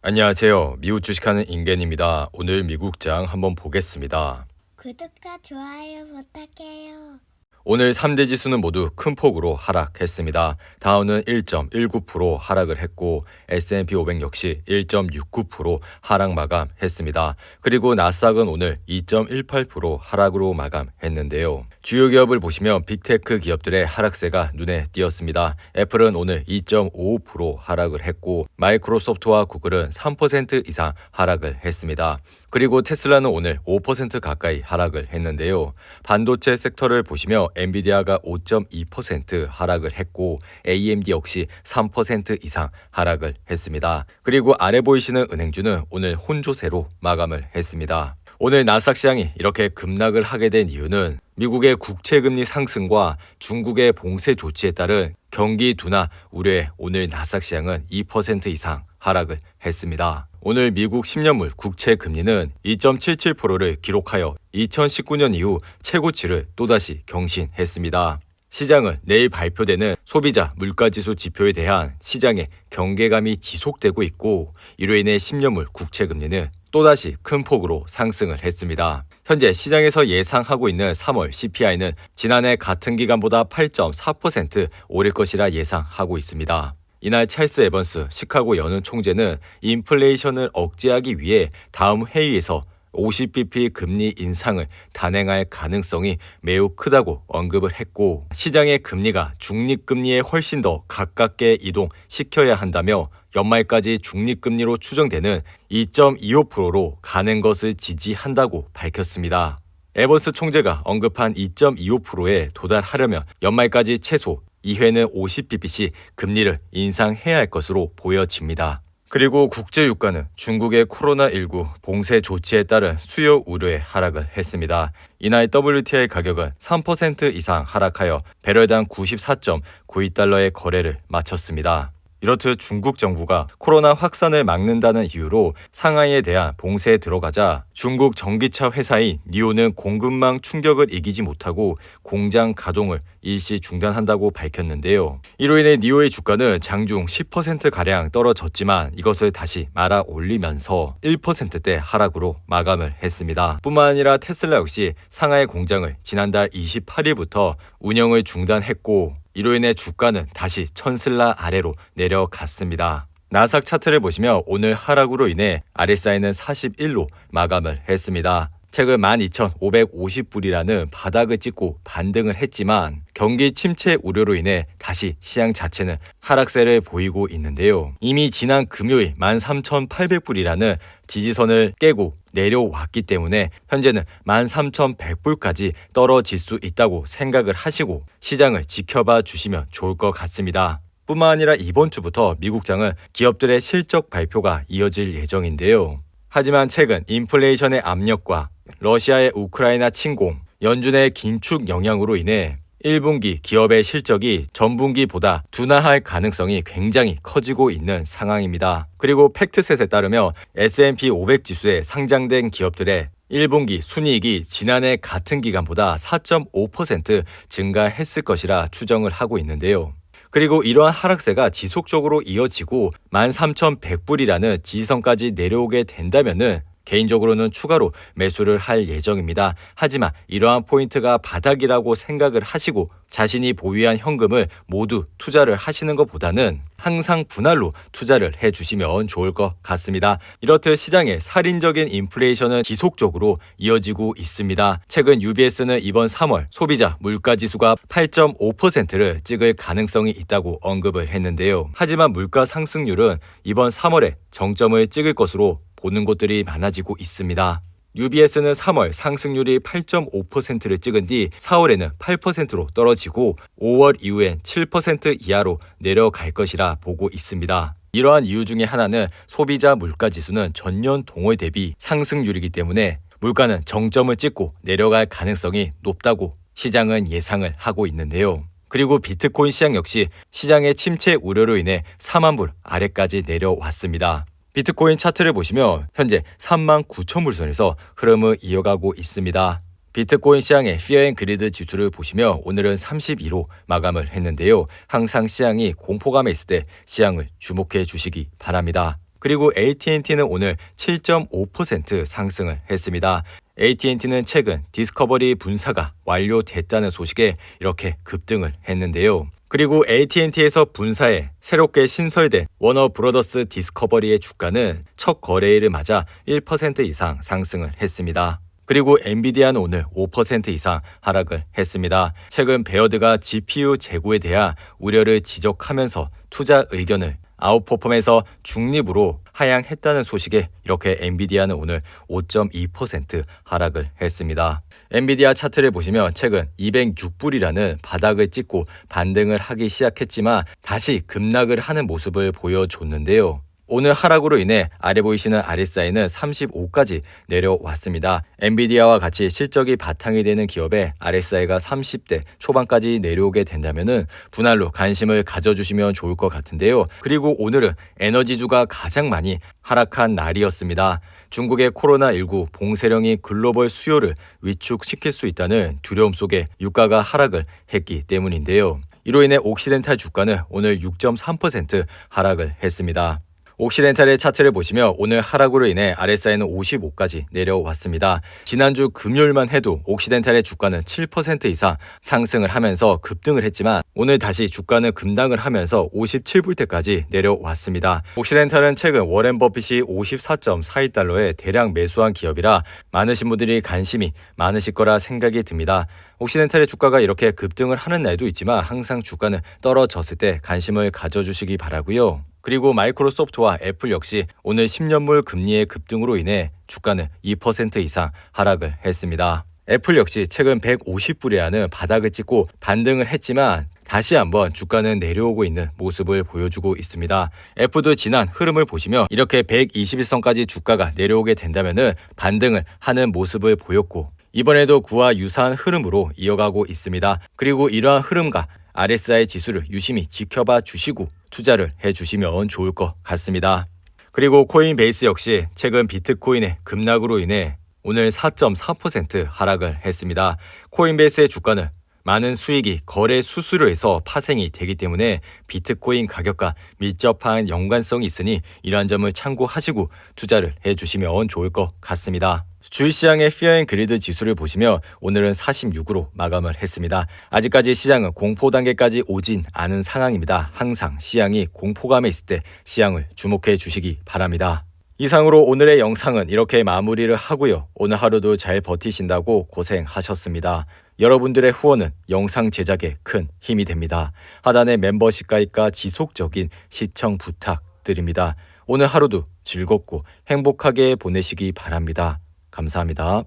안녕하세요. 미국 주식하는 인겐입니다. 오늘 미국장 한번 보겠습니다. 구독과 좋아요 부탁해요. 오늘 3대 지수는 모두 큰 폭으로 하락했습니다. 다우는 1.19% 하락을 했고 S&P 500 역시 1.69% 하락 마감했습니다. 그리고 나스닥은 오늘 2.18% 하락으로 마감했는데요. 주요 기업을 보시면 빅테크 기업들의 하락세가 눈에 띄었습니다. 애플은 오늘 2.55% 하락을 했고 마이크로소프트와 구글은 3% 이상 하락을 했습니다. 그리고 테슬라는 오늘 5% 가까이 하락을 했는데요. 반도체 섹터를 보시며 엔비디아가 5.2% 하락을 했고 AMD 역시 3% 이상 하락을 했습니다. 그리고 아래 보이시는 은행주는 오늘 혼조세로 마감을 했습니다. 오늘 나스닥 시장이 이렇게 급락을 하게 된 이유는 미국의 국채금리 상승과 중국의 봉쇄 조치에 따른 경기 둔화 우려에 오늘 나스닥 시장은 2% 이상 하락을 했습니다. 오늘 미국 10년물 국채 금리는 2.77%를 기록하여 2019년 이후 최고치를 또다시 경신했습니다. 시장은 내일 발표되는 소비자 물가지수 지표에 대한 시장의 경계감이 지속되고 있고 이로 인해 10년물 국채 금리는 또다시 큰 폭으로 상승을 했습니다. 현재 시장에서 예상하고 있는 3월 CPI는 지난해 같은 기간보다 8.4% 오를 것이라 예상하고 있습니다. 이날 찰스 에번스 시카고 연은 총재는 인플레이션을 억제하기 위해 다음 회의에서 50bp 금리 인상을 단행할 가능성이 매우 크다고 언급을 했고 시장의 금리가 중립금리에 훨씬 더 가깝게 이동시켜야 한다며 연말까지 중립금리로 추정되는 2.25%로 가는 것을 지지한다고 밝혔습니다. 에번스 총재가 언급한 2.25%에 도달하려면 연말까지 최소 2회는 50bp씩 금리를 인상해야 할 것으로 보여집니다. 그리고 국제유가는 중국의 코로나19 봉쇄 조치에 따른 수요 우려에 하락을 했습니다. 이날 WTI 가격은 3% 이상 하락하여 배럴당 94.92달러의 거래를 마쳤습니다. 이렇듯 중국 정부가 코로나 확산을 막는다는 이유로 상하이에 대한 봉쇄에 들어가자 중국 전기차 회사인 니오는 공급망 충격을 이기지 못하고 공장 가동을 일시 중단한다고 밝혔는데요. 이로 인해 니오의 주가는 장중 10%가량 떨어졌지만 이것을 다시 말아 올리면서 1%대 하락으로 마감을 했습니다. 뿐만 아니라 테슬라 역시 상하이 공장을 지난달 28일부터 운영을 중단했고 이로 인해 주가는 다시 1000슬라 아래로 내려갔습니다. 나스닥 차트를 보시면 오늘 하락으로 인해 RSI는 41로 마감을 했습니다. 최근 12,550불이라는 바닥을 찍고 반등을 했지만 경기 침체 우려로 인해 다시 시장 자체는 하락세를 보이고 있는데요. 이미 지난 금요일 13,800불이라는 지지선을 깨고 내려왔기 때문에 현재는 13,100불까지 떨어질 수 있다고 생각을 하시고 시장을 지켜봐 주시면 좋을 것 같습니다. 뿐만 아니라 이번 주부터 미국장은 기업들의 실적 발표가 이어질 예정인데요. 하지만 최근 인플레이션의 압력과 러시아의 우크라이나 침공, 연준의 긴축 영향으로 인해 1분기 기업의 실적이 전분기보다 둔화할 가능성이 굉장히 커지고 있는 상황입니다. 그리고 팩트셋에 따르면 S&P 500 지수에 상장된 기업들의 1분기 순이익이 지난해 같은 기간보다 4.5% 증가했을 것이라 추정을 하고 있는데요. 그리고 이러한 하락세가 지속적으로 이어지고 13,100불이라는 지지선까지 내려오게 된다면은 개인적으로는 추가로 매수를 할 예정입니다. 하지만 이러한 포인트가 바닥이라고 생각을 하시고 자신이 보유한 현금을 모두 투자를 하시는 것보다는 항상 분할로 투자를 해주시면 좋을 것 같습니다. 이렇듯 시장의 살인적인 인플레이션은 지속적으로 이어지고 있습니다. 최근 UBS는 이번 3월 소비자 물가지수가 8.5%를 찍을 가능성이 있다고 언급을 했는데요. 하지만 물가 상승률은 이번 3월에 정점을 찍을 것으로 보는 곳들이 많아지고 있습니다. UBS는 3월 상승률이 8.5%를 찍은 뒤 4월에는 8%로 떨어지고 5월 이후엔 7% 이하로 내려갈 것이라 보고 있습니다. 이러한 이유 중에 하나는 소비자 물가지수는 전년 동월 대비 상승률이기 때문에 물가는 정점을 찍고 내려갈 가능성이 높다고 시장은 예상을 하고 있는데요. 그리고 비트코인 시장 역시 시장의 침체 우려로 인해 4만 불 아래까지 내려왔습니다. 비트코인 차트를 보시면 현재 39,000불 선에서 흐름을 이어가고 있습니다. 비트코인 시장의 피어 앤 그리드 지수를 보시면 오늘은 32로 마감을 했는데요. 항상 시장이 공포감에 있을 때 시장을 주목해 주시기 바랍니다. 그리고 AT&T는 오늘 7.5% 상승을 했습니다. AT&T는 최근 디스커버리 분사가 완료됐다는 소식에 이렇게 급등을 했는데요. 그리고 AT&T에서 분사에 새롭게 신설된 워너 브로더스 디스커버리의 주가는 첫 거래일을 맞아 1% 이상 상승을 했습니다. 그리고 엔비디아는 오늘 5% 이상 하락을 했습니다. 최근 베어드가 GPU 재고에 대한 우려를 지적하면서 투자 의견을 아웃퍼폼에서 중립으로 하향했다는 소식에 이렇게 엔비디아는 오늘 5.2% 하락을 했습니다. 엔비디아 차트를 보시면 최근 206불이라는 바닥을 찍고 반등을 하기 시작했지만 다시 급락을 하는 모습을 보여줬는데요. 오늘 하락으로 인해 아래 보이시는 RSI는 35까지 내려왔습니다. 엔비디아와 같이 실적이 바탕이 되는 기업의 RSI가 30대 초반까지 내려오게 된다면 분할로 관심을 가져주시면 좋을 것 같은데요. 그리고 오늘은 에너지주가 가장 많이 하락한 날이었습니다. 중국의 코로나19 봉쇄령이 글로벌 수요를 위축시킬 수 있다는 두려움 속에 유가가 하락을 했기 때문인데요. 이로 인해 옥시덴탈 주가는 오늘 6.3% 하락을 했습니다. 옥시덴탈의 차트를 보시면 오늘 하락으로 인해 RSI는 55까지 내려왔습니다. 지난주 금요일만 해도 옥시덴탈의 주가는 7% 이상 상승을 하면서 급등을 했지만 오늘 다시 주가는 급락을 하면서 57불대까지 내려왔습니다. 옥시덴탈은 최근 워렌 버핏이 54.42달러에 대량 매수한 기업이라 많으신 분들이 관심이 많으실 거라 생각이 듭니다. 옥시덴탈의 주가가 이렇게 급등을 하는 날도 있지만 항상 주가는 떨어졌을 때 관심을 가져주시기 바라고요. 그리고 마이크로소프트와 애플 역시 오늘 10년물 금리의 급등으로 인해 주가는 2% 이상 하락을 했습니다. 애플 역시 최근 150불이라는 바닥을 찍고 반등을 했지만 다시 한번 주가는 내려오고 있는 모습을 보여주고 있습니다. 애플도 지난 흐름을 보시면 이렇게 121선까지 주가가 내려오게 된다면 반등을 하는 모습을 보였고 이번에도 그와 유사한 흐름으로 이어가고 있습니다. 그리고 이러한 흐름과 RSI 지수를 유심히 지켜봐 주시고 투자를 해주시면 좋을 것 같습니다. 그리고 코인베이스 역시 최근 비트코인의 급락으로 인해 오늘 4.4% 하락을 했습니다. 코인베이스의 주가는 많은 수익이 거래 수수료에서 파생이 되기 때문에 비트코인 가격과 밀접한 연관성이 있으니 이러한 점을 참고하시고 투자를 해주시면 좋을 것 같습니다. 주식시장의 Fear and Greed 지수를 보시면 오늘은 46으로 마감을 했습니다. 아직까지 시장은 공포 단계까지 오진 않은 상황입니다. 항상 시장이 공포감에 있을 때 시장을 주목해 주시기 바랍니다. 이상으로 오늘의 영상은 이렇게 마무리를 하고요. 오늘 하루도 잘 버티신다고 고생하셨습니다. 여러분들의 후원은 영상 제작에 큰 힘이 됩니다. 하단의 멤버십 가입과 지속적인 시청 부탁드립니다. 오늘 하루도 즐겁고 행복하게 보내시기 바랍니다. 감사합니다.